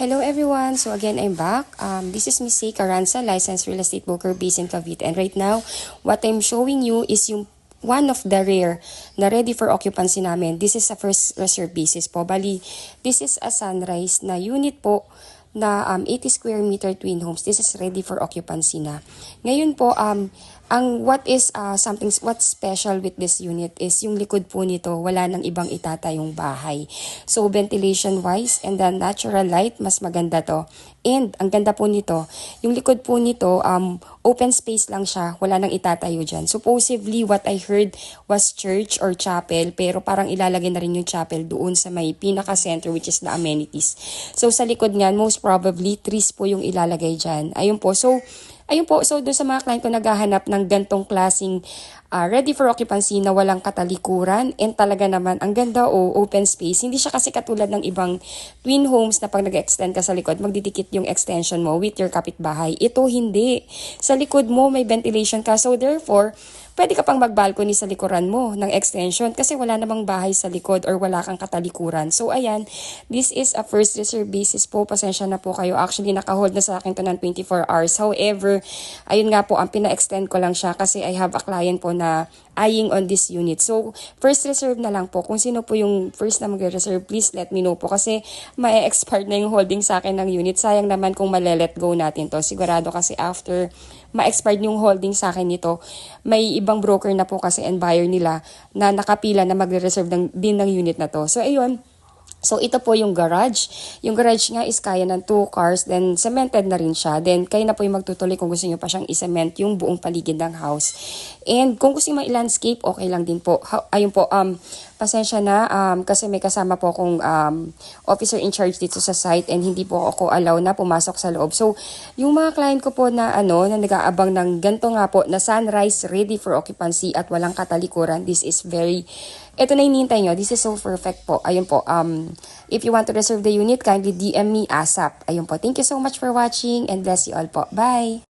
Hello everyone! So again, I'm back. This is Miss C. Carranza, licensed real estate broker based in Cavite. And right now, what I'm showing you is yung one of the rare na ready for occupancy namin. This is a first reserve basis po. Bali, this is a Sunrise na unit po na 80 square meter twin homes. This is ready for occupancy na. Ngayon po, what's special with this unit is yung likod po nito, wala nang ibang itatayong bahay. So ventilation wise and then natural light, mas maganda to. And ang ganda po nito, yung likod po nito, open space lang siya, wala nang itatayo dyan. Supposedly, what I heard was church or chapel, pero parang ilalagay na rin yung chapel doon sa may pinaka-center, which is the amenities. So sa likod nga, most probably, trees po yung ilalagay dyan. Ayun po, so doon sa mga client ko naghahanap ng gantong klaseng ready for occupancy na walang katalikuran and talaga naman ang ganda open space. Hindi siya kasi katulad ng ibang twin homes na pag nag-extend ka sa likod, magdidikit yung extension mo with your kapitbahay. Ito hindi. Sa likod mo may ventilation ka. So therefore, pwede ka pang mag-balcony sa likuran mo ng extension kasi wala namang bahay sa likod or wala kang katalikuran. So ayan, this is a first reserve basis po. Pasensya na po kayo. Actually, naka-hold na sa akin to ng 24 hours. However, ayun nga po, ang pina-extend ko lang siya kasi I have a client po na eyeing on this unit. So, first reserve na lang po. Kung sino po yung first na mag-reserve, please let me know po kasi ma-expire na yung holding sa akin ng unit. Sayang naman kung male-let go natin to. Sigurado kasi after ma-expired yung holding sa akin nito, may ibang broker na po kasi and buyer nila na nakapila na magre-reserve din ng unit na to. So, ayun. So, ito po yung garage. Yung garage nga is kaya ng 2 cars. Then, cemented na rin siya. Then, kayo na po yung magtutuloy kung gusto nyo pa siyang i-cement yung buong paligid ng house. And, kung gusto nyo i-landscape, okay lang din po. Ayun po, pasensya na kasi may kasama po akong officer in charge dito sa site and hindi po ako allow na pumasok sa loob. So, yung mga client ko po na na nag-aabang ng ganito nga po na Sunrise ready for occupancy at walang katalikuran, this is very, ito na hinihintay nyo. This is so perfect po. Ayun po, if you want to reserve the unit, kindly DM me ASAP. Ayun po, thank you so much for watching and bless you all po. Bye!